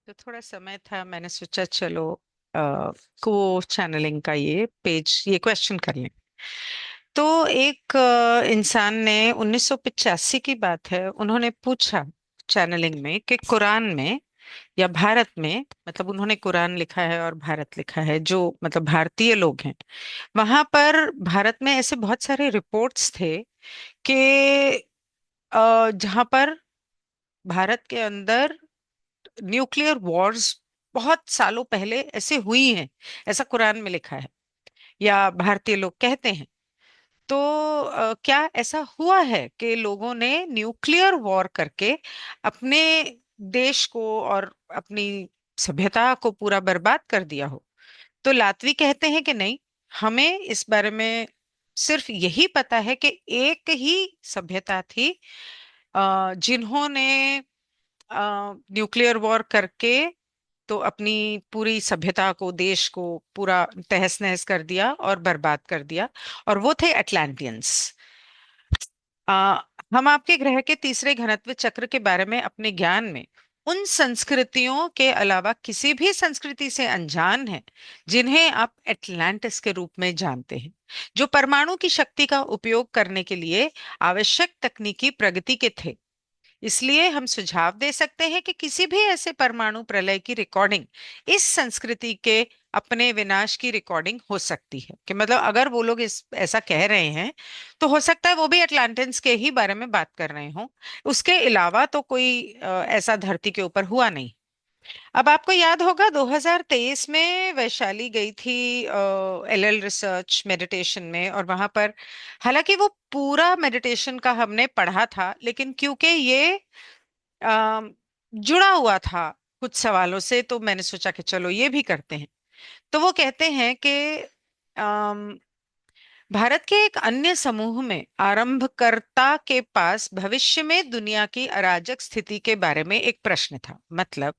तो थोड़ा समय था, मैंने सोचा चलो को चैनलिंग का ये पेज, ये क्वेश्चन कर लें। तो एक इंसान ने 1985 की बात है, उन्होंने पूछा चैनलिंग में कि कुरान में या भारत में, मतलब उन्होंने कुरान लिखा है और भारत लिखा है, जो मतलब भारतीय लोग हैं वहां पर भारत में ऐसे बहुत सारे रिपोर्ट्स थे कि जहां पर भारत के अंदर न्यूक्लियर वॉर्स बहुत सालों पहले ऐसे हुई हैं, ऐसा कुरान में लिखा है या भारतीय लोग कहते हैं। तो क्या ऐसा हुआ है कि लोगों ने न्यूक्लियर वॉर करके अपने देश को और अपनी सभ्यता को पूरा बर्बाद कर दिया हो? तो लातवी कहते हैं कि नहीं, हमें इस बारे में सिर्फ यही पता है कि एक ही सभ्यता थी जिन्होंने न्यूक्लियर वॉर करके तो अपनी पूरी सभ्यता को, देश को पूरा तहस नहस कर दिया और बर्बाद कर दिया, और वो थे अटलांटियंस। आ, हम आपके ग्रह के तीसरे घनत्व चक्र के बारे में अपने ज्ञान में उन संस्कृतियों के अलावा किसी भी संस्कृति से अनजान हैं जिन्हें आप एटलांटिस के रूप में जानते हैं, जो परमाणु की शक्ति का उपयोग करने के लिए आवश्यक तकनीकी प्रगति के थे। इसलिए हम सुझाव दे सकते हैं कि किसी भी ऐसे परमाणु प्रलय की रिकॉर्डिंग इस संस्कृति के अपने विनाश की रिकॉर्डिंग हो सकती है। कि मतलब अगर वो लोग इस ऐसा कह रहे हैं तो हो सकता है वो भी अटलांटिस के ही बारे में बात कर रहे हों, उसके अलावा तो कोई ऐसा धरती के ऊपर हुआ नहीं। अब आपको याद होगा 2023 में वैशाली गई थी एलएल रिसर्च मेडिटेशन में, और वहां पर हालांकि वो पूरा मेडिटेशन का हमने पढ़ा था, लेकिन क्योंकि ये अम, जुड़ा हुआ था कुछ सवालों से, तो मैंने सोचा कि चलो ये भी करते हैं। तो वो कहते हैं कि अम, भारत के एक अन्य समूह में आरंभकर्ता के पास भविष्य में दुनिया की अराजक स्थिति के बारे में एक प्रश्न था। मतलब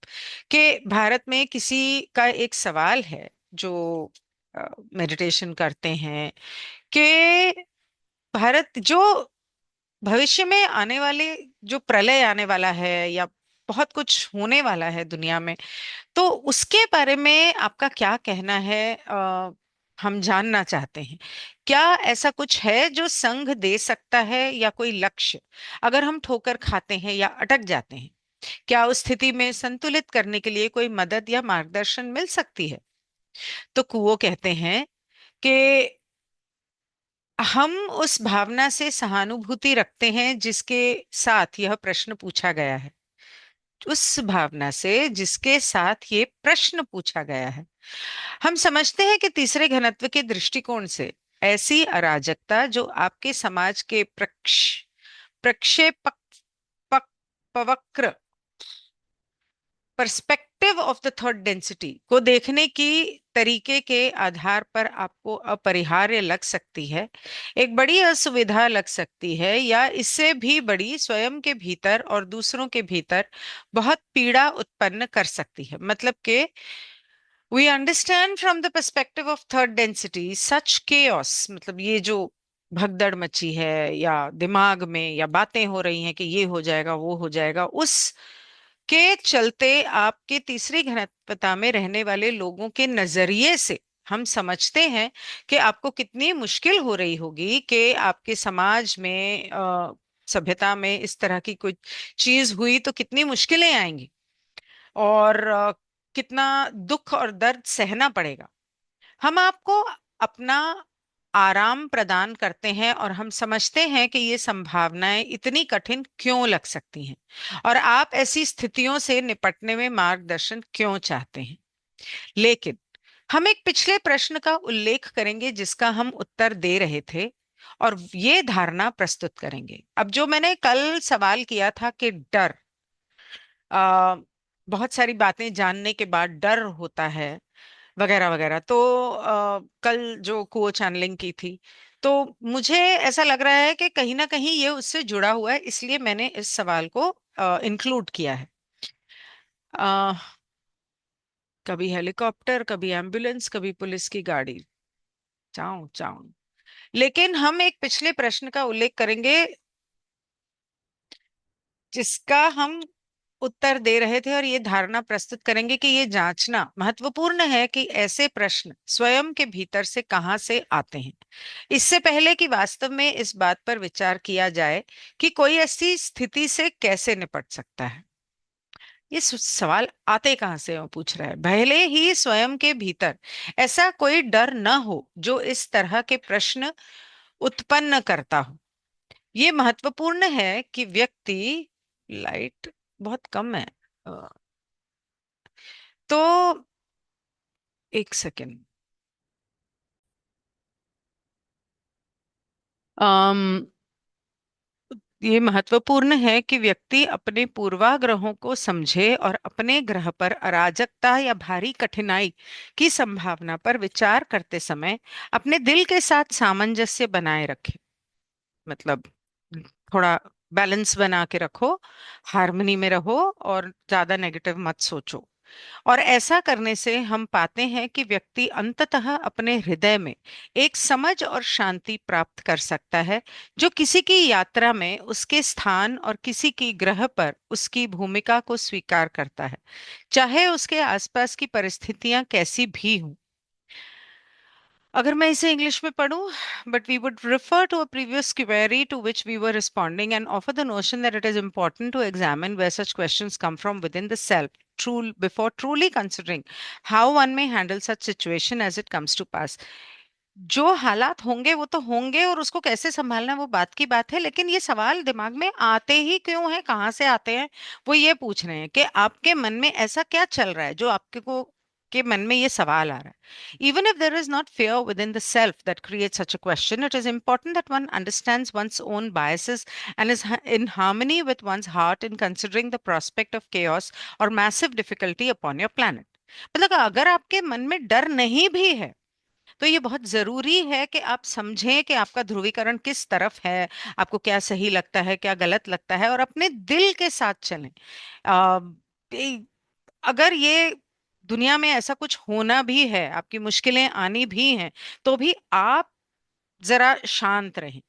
कि भारत में किसी का एक सवाल है जो मेडिटेशन करते हैं कि भारत जो भविष्य में आने वाले, जो प्रलय आने वाला है या बहुत कुछ होने वाला है दुनिया में, तो उसके बारे में आपका क्या कहना है? हम जानना चाहते हैं, क्या ऐसा कुछ है जो संघ दे सकता है या कोई लक्ष्य, अगर हम ठोकर खाते हैं या अटक जाते हैं, क्या उस स्थिति में संतुलित करने के लिए कोई मदद या मार्गदर्शन मिल सकती है? तो कुओ कहते हैं कि हम उस भावना से सहानुभूति रखते हैं जिसके साथ यह प्रश्न पूछा गया है, उस भावना से जिसके साथ ये प्रश्न पूछा गया है। हम समझते हैं कि तीसरे घनत्व के दृष्टिकोण से ऐसी अराजकता जो आपके समाज के प्रक्षेपक पक, पवक्र perspective of the third density को देखने की तरीके के आधार पर आपको अपरिहार्य लग सकती है, एक बड़ी असुविधा लग सकती है, या इससे भी बड़ी स्वयं के भीतर और दूसरों के भीतर बहुत पीड़ा उत्पन्न कर सकती है। मतलब कि we understand from the perspective of third density such chaos, मतलब ये जो भगदड़ मची है या दिमाग में या बातें हो रही हैं कि ये हो जाएगा वो हो जाएगा, उस के चलते आपके तीसरी घनत्वता में रहने वाले लोगों के नजरिए से हम समझते हैं कि आपको कितनी मुश्किल हो रही होगी कि आपके समाज में सभ्यता में इस तरह की कोई चीज हुई तो कितनी मुश्किलें आएंगी, और कितना दुख और दर्द सहना पड़ेगा। हम आपको अपना आराम प्रदान करते हैं और हम समझते हैं कि ये संभावनाएं इतनी कठिन क्यों लग सकती हैं, और आप ऐसी स्थितियों से निपटने में मार्गदर्शन क्यों चाहते हैं। लेकिन हम एक पिछले प्रश्न का उल्लेख करेंगे जिसका हम उत्तर दे रहे थे, और ये धारणा प्रस्तुत करेंगे। अब जो मैंने कल सवाल किया था कि डर, आ, बहुत सारी बातें जानने के बाद डर होता है वगैरह वगैरह, तो कल जो को चैनलिंग की थी, तो मुझे ऐसा लग रहा है कि कहीं ना कहीं ये उससे जुड़ा हुआ है, इसलिए मैंने इस सवाल को इंक्लूड किया है। अ, कभी हेलीकॉप्टर, कभी एम्बुलेंस, कभी पुलिस की गाड़ी, चाऊ चाऊ। लेकिन हम एक पिछले प्रश्न का उल्लेख करेंगे जिसका हम उत्तर दे रहे थे और ये धारणा प्रस्तुत करेंगे कि ये जांचना महत्वपूर्ण है कि ऐसे प्रश्न स्वयं के भीतर से कहाँ से आते हैं, इससे पहले कि वास्तव में इस बात पर विचार किया जाए कि कोई ऐसी स्थिति से कैसे निपट सकता है। ये सवाल आते कहाँ से, वो पूछ रहा है, भले ही स्वयं के भीतर ऐसा कोई डर न हो जो इस तरह के प्रश्न उत्पन्न करता हो। ये महत्वपूर्ण है कि व्यक्ति, लाइट बहुत कम है, अ, तो एक सेकेंड। अम ये महत्वपूर्ण है कि व्यक्ति अपने पूर्वाग्रहों को समझे और अपने ग्रह पर अराजकता या भारी कठिनाई की संभावना पर विचार करते समय अपने दिल के साथ सामंजस्य बनाए रखे। मतलब थोड़ा बैलेंस बना के रखो, हार्मनी में रहो और ज्यादा नेगेटिव मत सोचो। और ऐसा करने से हम पाते हैं कि व्यक्ति अंततः अपने हृदय में एक समझ और शांति प्राप्त कर सकता है, जो किसी की यात्रा में उसके स्थान और किसी की ग्रह पर उसकी भूमिका को स्वीकार करता है, चाहे उसके आसपास की परिस्थितियां कैसी भी हों। अगर मैं इसे इंग्लिश में पढ़ूं, but we would refer to a previous query to which we were responding and offer the notion that it is important to examine where such questions come from within the self, before truly considering how one may handle such situation as it comes to pass। जो हालात होंगे वो तो होंगे और उसको कैसे संभालना वो बात की बात है, लेकिन ये सवाल दिमाग में आते ही क्यों हैं, कहाँ से आते हैं, वो ये पूछ रहे हैं कि आपके मन में ऐसा क्या चल रहा है जो आपके को के मन में ये सवाल आ रहा है। Even if there is not fear within the self that creates such a question, it is important that one understands one's own biases and is in harmony with one's heart in considering the prospect of chaos or massive difficulty upon your planet। मतलब अगर आपके मन में डर नहीं भी है तो ये बहुत जरूरी है कि आप समझें कि आपका ध्रुवीकरण किस तरफ है, आपको क्या सही लगता है, क्या गलत लगता है, और अपने दिल के साथ चलें। आ, अगर ये दुनिया में ऐसा कुछ होना भी है, आपकी मुश्किलें आनी भी हैं, तो भी आप जरा शांत रहें।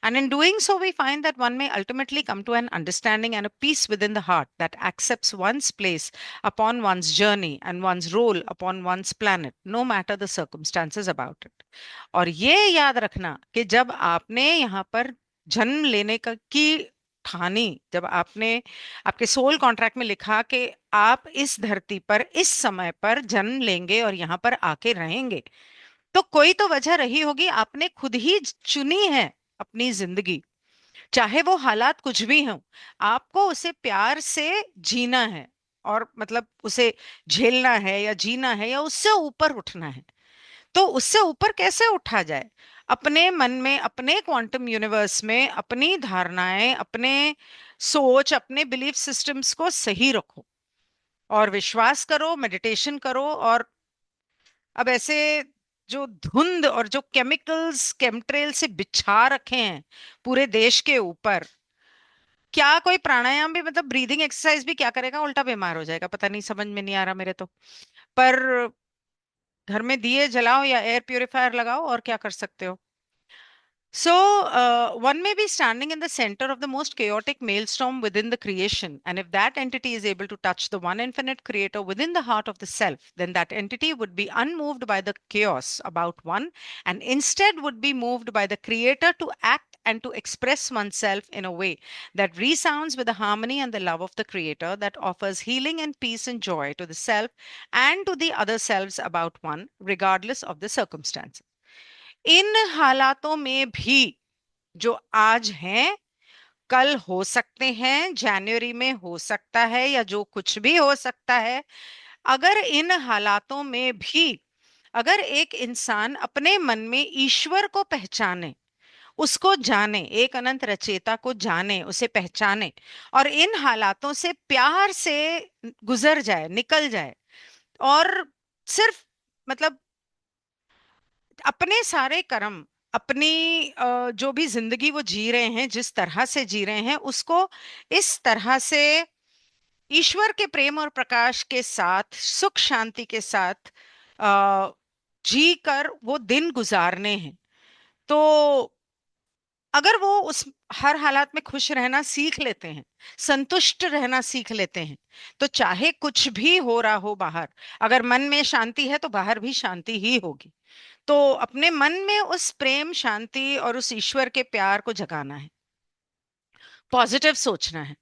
And in doing so, we find that one may ultimately come to an understanding and a peace within the heart that accepts one's place upon one's journey and one's role upon one's planet, no matter the circumstances about it। और ये याद रखना कि जब आपने यहाँ पर जन्म लेने का की ठानी, जब आपने आपके सोल कॉन्ट्रैक्ट में लिखा कि आप इस धरती पर इस समय पर जन्म लेंगे और यहाँ पर आके रहेंगे, तो कोई तो वजह रही होगी, आपने खुद ही चुनी है अपनी जिंदगी। चाहे वो हालात कुछ भी हों, आपको उसे प्यार से जीना है, और मतलब उसे झेलना है या जीना है या उससे ऊपर उठना है। तो उससे ऊपर कैसे उठा जाए? अपने मन में, अपने क्वांटम यूनिवर्स में अपनी धारणाएं, अपने सोच, अपने बिलीफ सिस्टम्स को सही रखो और विश्वास करो, मेडिटेशन करो। और अब ऐसे जो धुंध और जो केमिकल्स केमट्रेल से बिछा रखे हैं पूरे देश के ऊपर, क्या कोई प्राणायाम भी, मतलब ब्रीदिंग एक्सरसाइज भी क्या करेगा, उल्टा बीमार हो जाएगा। पता नहीं, समझ में नहीं आ रहा मेरे तो। पर घर में दिए जलाओ या एयर प्यूरिफायर लगाओ, और क्या कर सकते हो। So, one may be standing in the center of the most chaotic maelstrom within the creation. And if that entity is able to touch the one infinite creator within the heart of the self, then that entity would be unmoved by the chaos about one and instead would be moved by the creator to act and to express oneself in a way that resounds with the harmony and the love of the creator, that offers healing and peace and joy to the self and to the other selves about one, regardless of the circumstances। इन हालातों में भी जो आज हैं, कल हो सकते हैं, जनवरी में हो सकता है, या जो कुछ भी हो सकता है, अगर इन हालातों में भी अगर एक इंसान अपने मन में ईश्वर को पहचाने, उसको जाने, एक अनंत रचेता को जाने, उसे पहचाने, और इन हालातों से प्यार से गुजर जाए, निकल जाए, और सिर्फ मतलब अपने सारे कर्म, अपनी जो भी जिंदगी वो जी रहे हैं, जिस तरह से जी रहे हैं, उसको इस तरह से ईश्वर के प्रेम और प्रकाश के साथ, सुख शांति के साथ जी कर वो दिन गुजारने हैं। तो अगर वो हर हालात में खुश रहना सीख लेते हैं, संतुष्ट रहना सीख लेते हैं, तो चाहे कुछ भी हो रहा हो बाहर, अगर मन में शांति है तो बाहर भी शांति ही होगी। तो अपने मन में उस प्रेम, शांति और उस ईश्वर के प्यार को जगाना है, पॉजिटिव सोचना है।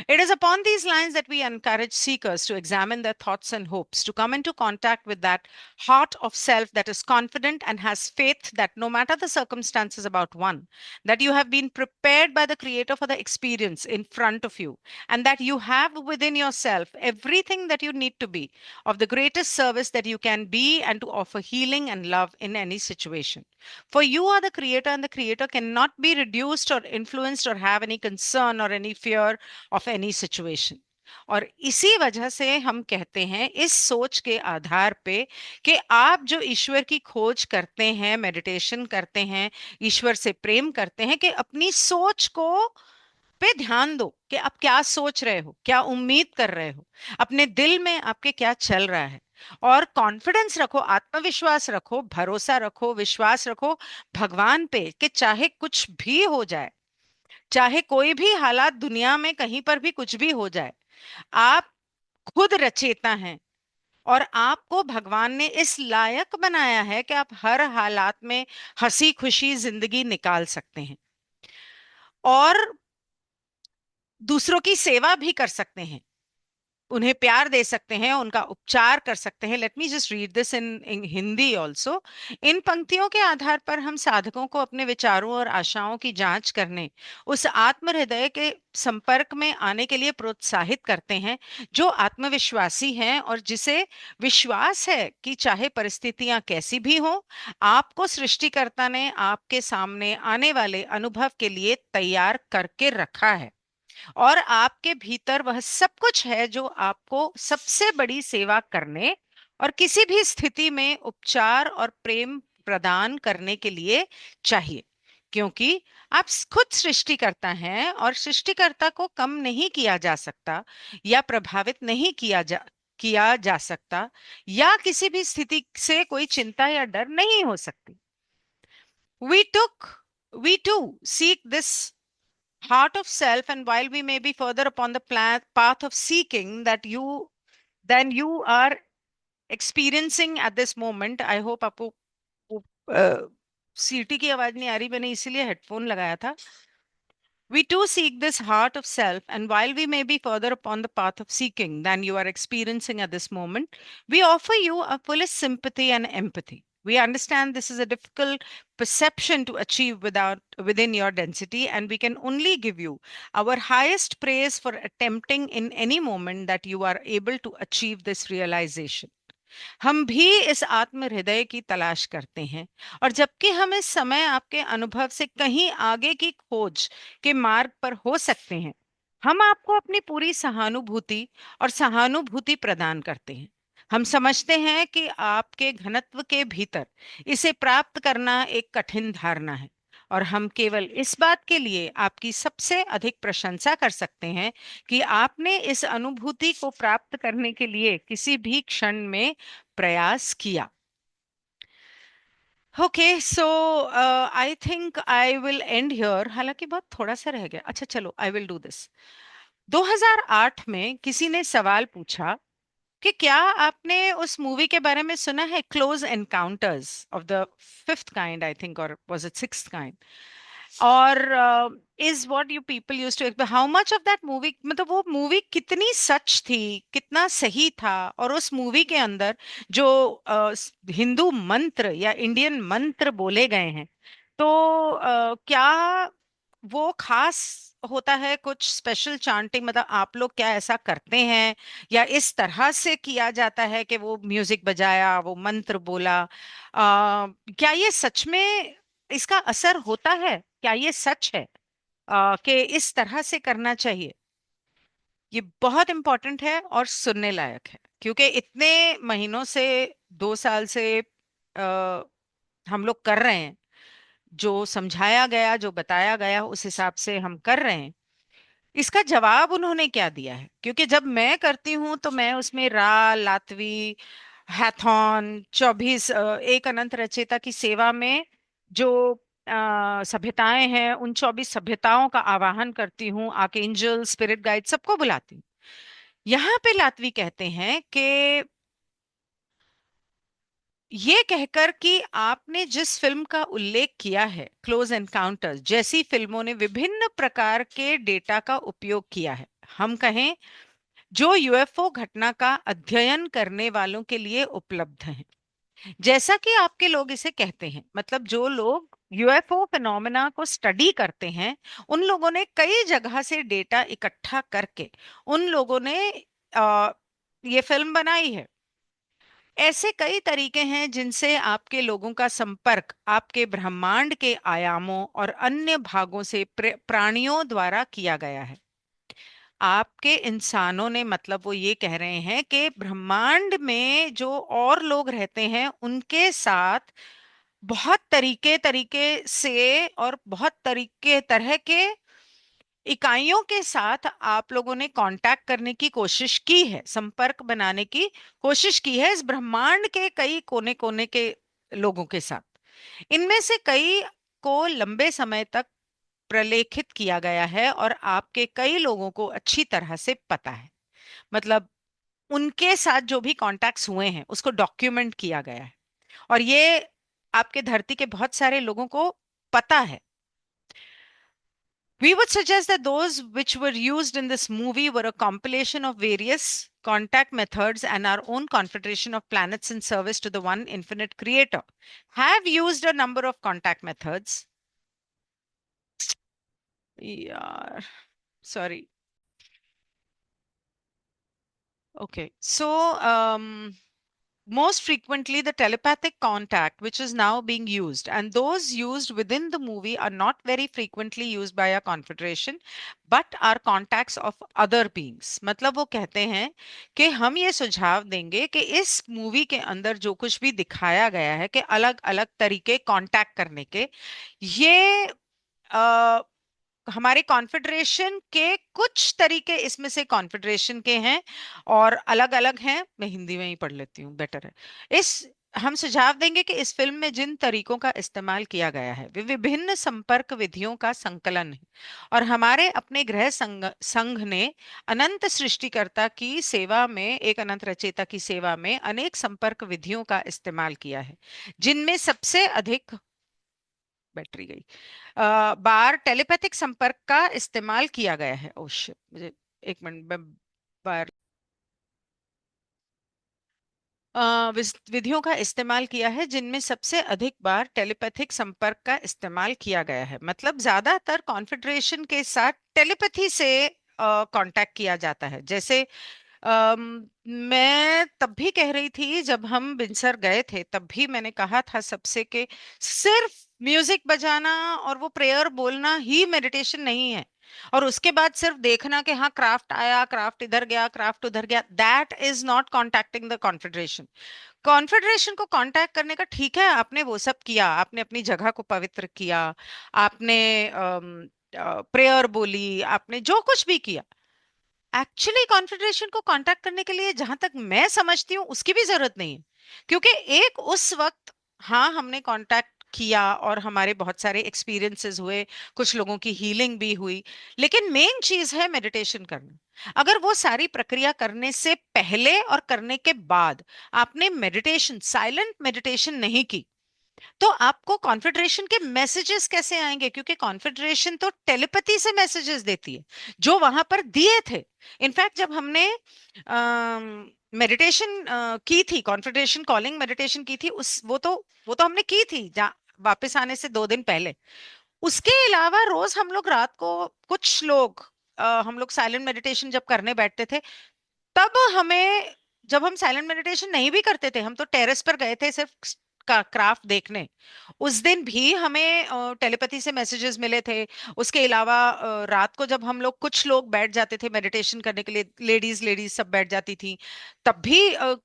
It is upon these lines that we encourage seekers to examine their thoughts and hopes, to come into contact with that heart of self that is confident and has faith that no matter the circumstances about one, that you have been prepared by the Creator for the experience in front of you, and that you have within yourself everything that you need to be of the greatest service that you can be, and to offer healing and love in any situation. For you are the Creator, and the Creator cannot be reduced or influenced or have any concern or any fear of any situation. और इसी वजह से हम कहते हैं इस सोच के आधार पे कि आप जो ईश्वर की खोज करते हैं, मेडिटेशन करते हैं, ईश्वर से प्रेम करते हैं, कि अपनी सोच को पे ध्यान दो कि आप क्या सोच रहे हो, क्या उम्मीद कर रहे हो, अपने दिल में आपके क्या चल रहा है। और कॉन्फिडेंस रखो, आत्मविश्वास रखो, भरोसा रखो, विश्वास रखो भगवान पे कि चाहे कुछ भी हो जाए, चाहे कोई भी हालात दुनिया में कहीं पर भी कुछ भी हो जाए, आप खुद रचेता हैं, और आपको भगवान ने इस लायक बनाया है कि आप हर हालात में हंसी खुशी जिंदगी निकाल सकते हैं और दूसरों की सेवा भी कर सकते हैं, उन्हें प्यार दे सकते हैं, उनका उपचार कर सकते हैं। Let me just read this in Hindi also. इन पंक्तियों के आधार पर हम साधकों को अपने विचारों और आशाओं की जांच करने, उस आत्म हृदय के संपर्क में आने के लिए प्रोत्साहित करते हैं जो आत्मविश्वासी हैं और जिसे विश्वास है कि चाहे परिस्थितियां कैसी भी हों, आपको सृष्टिकर्ता ने आपके सामने आने वाले अनुभव के लिए तैयार करके रखा है, और आपके भीतर वह सब कुछ है जो आपको सबसे बड़ी सेवा करने और किसी भी स्थिति में उपचार और प्रेम प्रदान करने के लिए चाहिए। क्योंकि आप खुद सृष्टिकर्ता हैं और सृष्टिकर्ता को कम नहीं किया जा सकता या प्रभावित नहीं किया जा सकता, या किसी भी स्थिति से कोई चिंता या डर नहीं हो सकती। We took, we too seek this heart of self, and while we may be further upon the path of seeking that you than you are experiencing at this moment, I hope आपको सीटी की आवाज नहीं आ रही, मैंने इसीलिए headphone लगाया था। We too seek this heart of self, and while we may be further upon the path of seeking than you are experiencing at this moment, we offer you our fullest sympathy and empathy. We understand this is a difficult perception to achieve within your density, and we can only give you our highest praise for attempting in any moment that you are able to achieve this realization. हम भी इस आत्म हृदय की तलाश करते हैं, और जबकि हम इस समय आपके अनुभव से कहीं आगे की खोज के मार्ग पर हो सकते हैं, हम आपको अपनी पूरी सहानुभूति प्रदान करते हैं। हम समझते हैं कि आपके घनत्व के भीतर इसे प्राप्त करना एक कठिन धारणा है, और हम केवल इस बात के लिए आपकी सबसे अधिक प्रशंसा कर सकते हैं कि आपने इस अनुभूति को प्राप्त करने के लिए किसी भी क्षण में प्रयास किया। Okay, so I think I will and here, हालांकि बहुत थोड़ा सा रह गया। अच्छा चलो, आई विल डू दिस। 2008 में किसी ने सवाल पूछा कि क्या आपने उस मूवी के बारे में सुना है, close encounters of the fifth kind, I think, और वाज इट सिक्स्थ काइंड, और is what you people use to, how much of that movie, मतलब वो मूवी कितनी सच थी, कितना सही था, और उस मूवी के अंदर जो हिंदू मंत्र या इंडियन मंत्र बोले गए हैं, तो क्या वो खास होता है, कुछ स्पेशल चांटिंग, मतलब आप लोग क्या ऐसा करते हैं, या इस तरह से किया जाता है कि वो म्यूजिक बजाया, वो मंत्र बोला, क्या ये सच में इसका असर होता है, क्या ये सच है कि इस तरह से करना चाहिए? ये बहुत इंपॉर्टेंट है और सुनने लायक है, क्योंकि इतने महीनों से, 2 साल से हम लोग कर रहे हैं, जो समझाया गया, जो बताया गया, उस हिसाब से हम कर रहे हैं। इसका जवाब उन्होंने क्या दिया है? क्योंकि जब मैं करती हूँ तो मैं उसमें रा लातवी हैथॉन 24 एक अनंत रचेता की सेवा में जो सभ्यताएं हैं, उन 24 सभ्यताओं का आवाहन करती हूँ, आर्कएंजल, स्पिरिट गाइड, सबको बुलाती हूँ। यहाँ पे लातवी कहते हैं कि ये कहकर कि आपने जिस फिल्म का उल्लेख किया है, क्लोज एनकाउंटर्स जैसी फिल्मों ने विभिन्न प्रकार के डेटा का उपयोग किया है, हम कहें जो यूएफओ घटना का अध्ययन करने वालों के लिए उपलब्ध हैं। जैसा कि आपके लोग इसे कहते हैं, मतलब जो लोग यूएफओ फिनोमेना को स्टडी करते हैं, उन लोगों ने कई जगह से डेटा इकट्ठा करके उन लोगों ने ये फिल्म बनाई है। ऐसे कई तरीके हैं जिनसे आपके लोगों का संपर्क आपके ब्रह्मांड के आयामों और अन्य भागों से प्राणियों द्वारा किया गया है। आपके इंसानों ने, मतलब वो ये कह रहे हैं कि ब्रह्मांड में जो और लोग रहते हैं उनके साथ बहुत तरीके तरीके से और बहुत तरीके तरह के इकाइयों के साथ आप लोगों ने कांटेक्ट करने की कोशिश की है, संपर्क बनाने की कोशिश की है इस ब्रह्मांड के कई कोने कोने के लोगों के साथ। इनमें से कई को लंबे समय तक प्रलेखित किया गया है और आपके कई लोगों को अच्छी तरह से पता है, मतलब उनके साथ जो भी कॉन्टैक्ट्स हुए हैं उसको डॉक्यूमेंट किया गया है, और ये आपके धरती के बहुत सारे लोगों को पता है। We would suggest that those which were used in this movie were a compilation of various contact methods and our own confederation of planets in service to the one infinite creator have used a number of contact methods. Yeah, sorry. Okay. So, most frequently the telepathic contact which is now being used, and those used within the movie are not very frequently used by our confederation but are contacts of other beings। मतलब वो कहते हैं कि हम ये सुझाव देंगे कि इस मूवी के अंदर जो कुछ भी दिखाया गया है कि अलग अलग तरीके कांटेक्ट करने के, ये हमारे कॉन्फ़ेडरेशन के कुछ तरीके इसमें से कॉन्फ़ेडरेशन के हैं और अलग अलग हैं। मैं हिंदी में ही पढ़ लेती हूँ, बेटर है। इस हम सुझाव देंगे कि इस फिल्म में जिन तरीकों का इस्तेमाल किया गया है वे विभिन्न संपर्क विधियों का संकलन है, और हमारे अपने ग्रह संघ ने अनंत सृष्टिकर्ता की सेवा में, एक अनंत रचयिता की सेवा में अनेक संपर्क विधियों का इस्तेमाल किया है, जिनमें सबसे अधिक, बैटरी गई, बार टेलीपैथिक संपर्क का इस्तेमाल किया गया है। ओह शिट, मुझे एक मिनट में बार विधियों का इस्तेमाल किया है जिनमें सबसे अधिक बार टेलीपैथिक संपर्क का इस्तेमाल किया गया है, मतलब ज्यादातर कॉन्फ़िगरेशन के साथ टेलीपैथी से कांटेक्ट किया जाता है। जैसे मैं तब भी कह रही थी जब हम बिनसर गए थे, तब भी मैंने कहा था सबसे कि सिर्फ म्यूजिक बजाना और वो प्रेयर बोलना ही मेडिटेशन नहीं है, और उसके बाद सिर्फ देखना कि हाँ क्राफ्ट आया, क्राफ्ट इधर गया, क्राफ्ट उधर गया, that is not contacting the confederation. Confederation को कांटेक्ट करने का ठीक है, आपने वो सब किया, आपने अपनी जगह को पवित्र किया, आपने प्रेयर बोली, आपने जो कुछ भी किया, एक्चुअली कॉन्फेडरेशन को कांटेक्ट करने के लिए जहां तक मैं समझती हूँ उसकी भी जरूरत नहीं है, क्योंकि एक उस वक्त हाँ हमने कांटेक्ट किया और हमारे बहुत सारे एक्सपीरियंसेस हुए, कुछ लोगों की हीलिंग भी हुई, लेकिन मेन चीज है मेडिटेशन करना। अगर वो सारी प्रक्रिया करने से पहले और करने के बाद आपने मेडिटेशन, साइलेंट मेडिटेशन नहीं की, तो आपको कॉन्फेडरेशन के मैसेजेस कैसे आएंगे? क्योंकि कॉन्फेडरेशन तो टेलीपैथी से मैसेजेस देती है जो वहां पर दिए थे। इनफैक्ट जब हमने मेडिटेशन की थी, कॉन्फेडरेशन कॉलिंग मेडिटेशन की थी, उस वो तो हमने की थी वापस आने से 2 दिन पहले। उसके अलावा रोज हम लोग रात को, कुछ लोग हम लोग साइलेंट मेडिटेशन जब करने बैठते थे, तब हमें, जब हम साइलेंट मेडिटेशन नहीं भी करते थे, हम तो टेरेस पर गए थे सिर्फ का क्राफ्ट देखने, उस दिन भी हमें टेलीपैथी से मैसेजेस मिले थे। उसके अलावा रात को जब हम लोग, कुछ लोग बैठ जाते थे मेडिटेशन करने के लिए, लेडीज लेडीज सब बैठ जाती थी, तब भी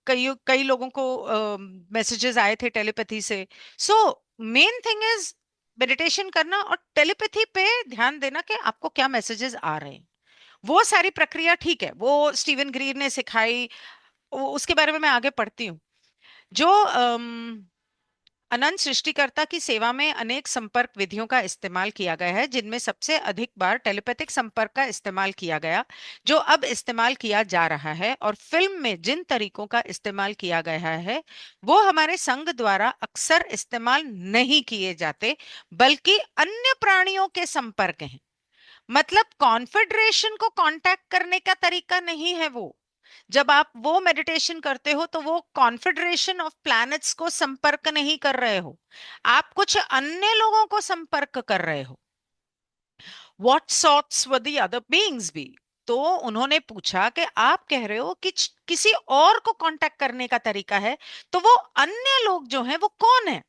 कई कई लोगों को मैसेजेस आए थे टेलीपैथी से। So main thing is meditation करना और टेलीपैथी पे ध्यान देना कि आपको क्या मैसेजेस आ रहे हैं। वो सारी प्रक्रिया ठीक है, वो स्टीवन ग्रीर ने सिखाई, उसके बारे में मैं आगे पढ़ती हूँ। जो अनंत सृष्टिकर्ता की सेवा में अनेक संपर्क विधियों का इस्तेमाल किया गया है, जिनमें सबसे अधिक बार टेलीपैथिक संपर्क का इस्तेमाल किया गया, जो अब इस्तेमाल किया जा रहा है। और फिल्म में जिन तरीकों का इस्तेमाल किया गया है वो हमारे संघ द्वारा अक्सर इस्तेमाल नहीं किए जाते, बल्कि अन्य प्राणियों के संपर्क हैं। मतलब कॉन्फेडरेशन को कांटेक्ट करने का तरीका नहीं है वो। जब आप वो मेडिटेशन करते हो तो वो कॉन्फेडरेशन ऑफ प्लैनेट्स को संपर्क नहीं कर रहे हो, आप कुछ अन्य लोगों को संपर्क कर रहे हो। What sorts were the other beings be? तो उन्होंने पूछा कि आप कह रहे हो कि किसी और को कांटेक्ट करने का तरीका है, तो वो अन्य लोग जो हैं वो कौन है?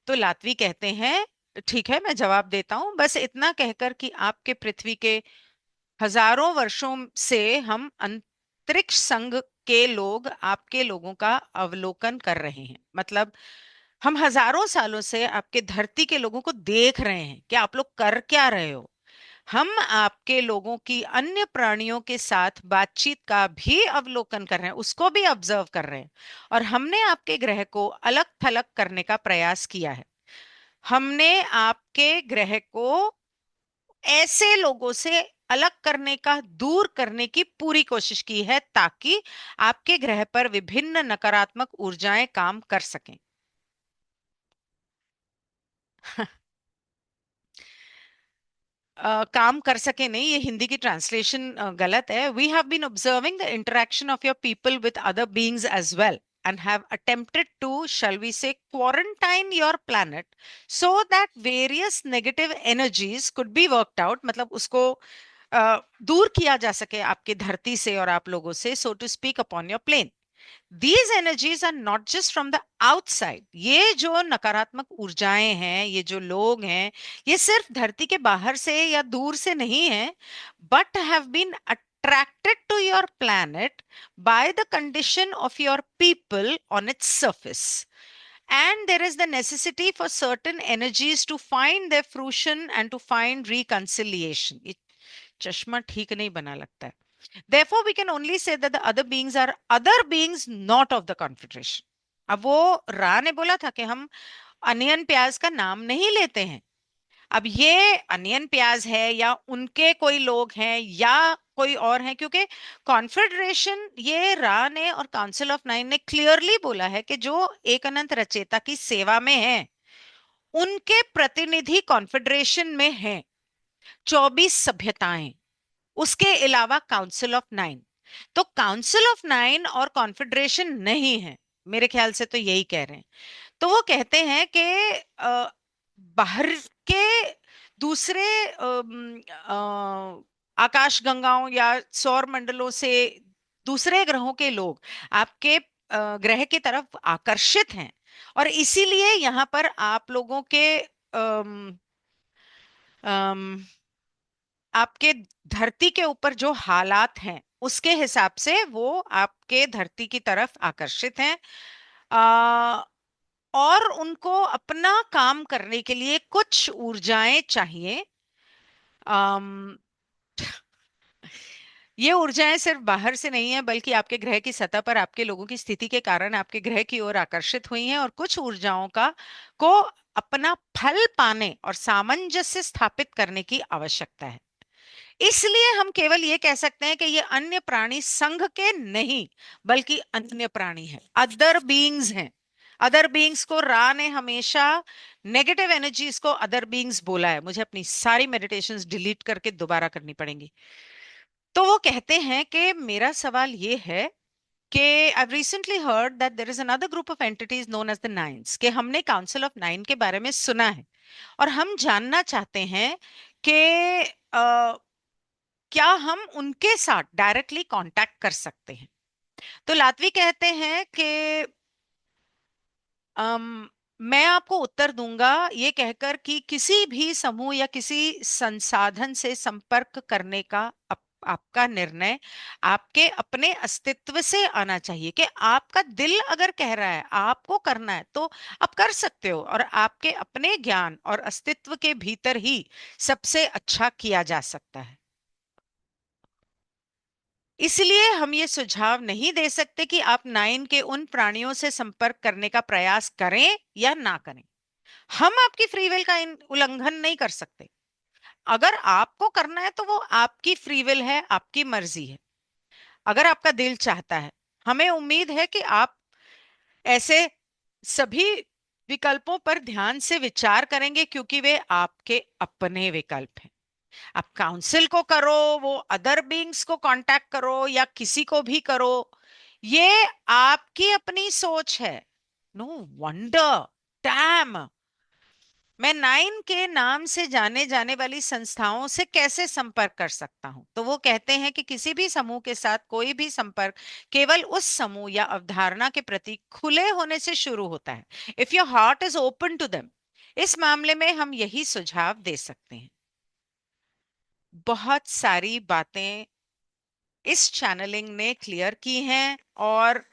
तो लातवी कहते हैं, ठीक है मैं जवाब देता हूं, बस इतना कहकर कि आपके पृथ्वी के हजारों वर्षों से हम अंतरिक्ष संघ के लोग आपके लोगों का अवलोकन कर रहे हैं। मतलब हम हजारों सालों से आपके धरती के लोगों को देख रहे हैं कि आप लोग कर क्या रहे हो। हम आपके लोगों की अन्य प्राणियों के साथ बातचीत का भी अवलोकन कर रहे हैं, उसको भी ऑब्जर्व कर रहे हैं। और हमने आपके ग्रह को अलग थलग करने का प्रयास किया है। हमने आपके ग्रह को ऐसे लोगों से अलग करने का, दूर करने की पूरी कोशिश की है, ताकि आपके ग्रह पर विभिन्न नकारात्मक ऊर्जाएं काम कर सकें। काम कर सके नहीं, ये हिंदी की ट्रांसलेशन गलत है। We have been observing the interaction of your people with other beings as well and have attempted to, shall we say, quarantine your planet so that various negative energies could be worked out, मतलब उसको दूर किया जा सके आपके धरती से और आप लोगों से, so to speak, upon your plane. These energies are not just from the outside. ये जो नकारात्मक ऊर्जाएं हैं, ये जो लोग हैं, ये सिर्फ धरती के बाहर से या दूर से नहीं है, but have been attracted to your planet by the condition of your people on its surface. And there is the necessity for certain energies to find their fruition and to find reconciliation. ये चश्मा ठीक नहीं बना लगता है। Therefore, we can only say that the other beings are other beings, not of the confederation. अब वो रा ने बोला था कि हम अनियन प्याज का नाम नहीं लेते हैं। अब ये अनियन प्याज है या उनके कोई लोग हैं या कोई और हैं, क्योंकि कॉन्फेडरेशन, ये रा ने और काउंसिल ऑफ नाइन ने क्लियरली बोला है कि जो एक अनंत रचेता की सेवा में है उनके प्रतिनिधि कॉन्फेडरेशन में हैं 24 सभ्यताएं, उसके अलावा काउंसिल ऑफ नाइन। तो काउंसिल ऑफ नाइन और कॉन्फेडरेशन नहीं है, मेरे ख्याल से तो यही कह रहे हैं। तो वो कहते हैं कि बाहर के दूसरे आकाश गंगाओं या सौर मंडलों से दूसरे ग्रहों के लोग आपके ग्रह की तरफ आकर्षित हैं, और इसीलिए यहाँ पर आप लोगों के अम, अम, आपके धरती के ऊपर जो हालात हैं उसके हिसाब से वो आपके धरती की तरफ आकर्षित हैं। आ, और उनको अपना काम करने के लिए कुछ ऊर्जाएं चाहिए। अम, ये ऊर्जाएं सिर्फ बाहर से नहीं है, बल्कि आपके ग्रह की सतह पर आपके लोगों की स्थिति के कारण आपके ग्रह की ओर आकर्षित हुई हैं, और कुछ ऊर्जाओं का को अपना फल पाने और सामंजस्य स्थापित करने की आवश्यकता है। इसलिए हम केवल ये कह सकते हैं कि ये अन्य प्राणी संघ के नहीं, बल्कि अन्य प्राणी हैं, अदर बीइंग्स हैं। अदर बीइंग्स को रा ने हमेशा नेगेटिव एनर्जीज को अदर बीइंग्स बोला है। मुझे अपनी सारी मेडिटेशंस डिलीट करके दोबारा करनी पड़ेंगी। तो वो कहते हैं कि मेरा सवाल ये है कि I've recently heard that there is another group of entities known as the Nines, कि हमने काउंसिल ऑफ नाइन के बारे में सुना है और हम जानना चाहते हैं कि क्या हम उनके साथ डायरेक्टली कांटेक्ट कर सकते हैं। तो लातवी कहते हैं कि मैं आपको उत्तर दूंगा ये कहकर कि किसी भी समूह या किसी संसाधन से संपर्क करने का आपका निर्णय आपके अपने अस्तित्व से आना चाहिए, कि आपका दिल अगर कह रहा है आपको करना है तो आप कर सकते हो, और आपके अपने ज्ञान और अस्तित्व के भीतर ही सबसे अच्छा किया जा सकता है। इसलिए हम ये सुझाव नहीं दे सकते कि आप नाइन के उन प्राणियों से संपर्क करने का प्रयास करें या ना करें। हम आपकी फ्री विल का उल्लंघन नहीं कर सकते। अगर आपको करना है तो वो आपकी फ्री विल है, आपकी मर्जी है। अगर आपका दिल चाहता है, हमें उम्मीद है कि आप ऐसे सभी विकल्पों पर ध्यान से विचार करेंगे, क्योंकि वे आपके अपने विकल्प हैं। आप काउंसिल को करो, वो अदर बीइंग्स को कांटेक्ट करो या किसी को भी करो, ये आपकी अपनी सोच है। नो वंडर, डैम, मैं नाइन के नाम से जाने जाने वाली संस्थाओं से कैसे संपर्क कर सकता हूं? तो वो कहते हैं कि किसी भी समूह के साथ कोई भी संपर्क केवल उस समूह या अवधारणा के प्रति खुले होने से शुरू होता है। If your heart is open to them, इस मामले में हम यही सुझाव दे सकते हैं। बहुत सारी बातें इस चैनलिंग ने क्लियर की हैं। और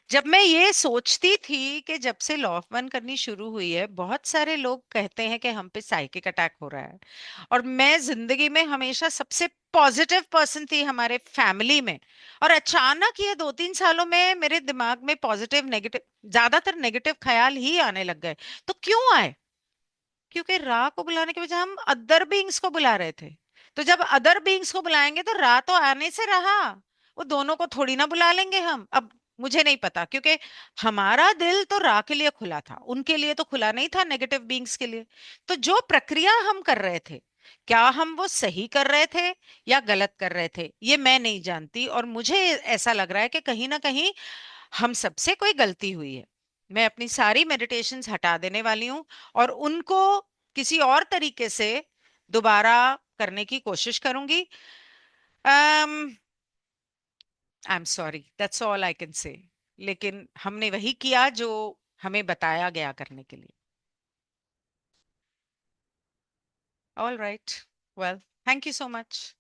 जब मैं ये सोचती थी कि जब से लॉ ऑफ वन करनी शुरू हुई है, बहुत सारे लोग कहते हैं कि हम पे साइकिक अटैक हो रहा है, और मैं जिंदगी में हमेशा सबसे पॉजिटिव पर्सन थी हमारे फैमिली में, और अचानक ये 2-3 सालों में मेरे दिमाग में पॉजिटिव नेगेटिव, ज्यादातर नेगेटिव ख्याल ही आने लग गए। तो क्यों आए? क्योंकि रा को बुलाने के बजाय हम अदर बीइंग्स को बुला रहे थे। तो जब अदर बीइंग्स को बुलाएंगे तो रा तो आने से रहा, वो दोनों को थोड़ी ना बुला लेंगे हम। अब मुझे नहीं पता, क्योंकि हमारा दिल तो रा के लिए खुला था, उनके लिए तो खुला नहीं था, नेगेटिव बीइंग्स के लिए। तो जो प्रक्रिया हम कर रहे थे, क्या हम वो सही कर रहे थे या गलत कर रहे थे, ये मैं नहीं जानती। और मुझे ऐसा लग रहा है कि कहीं ना कहीं हम सबसे कोई गलती हुई है। मैं अपनी सारी मेडिटेशंस हटा देने वाली हूँ और उनको किसी और तरीके से दोबारा करने की कोशिश करूंगी। I am sorry, that's all I can say. लेकिन हमने वही किया जो हमें बताया गया करने के लिए। All right, well, thank you so much.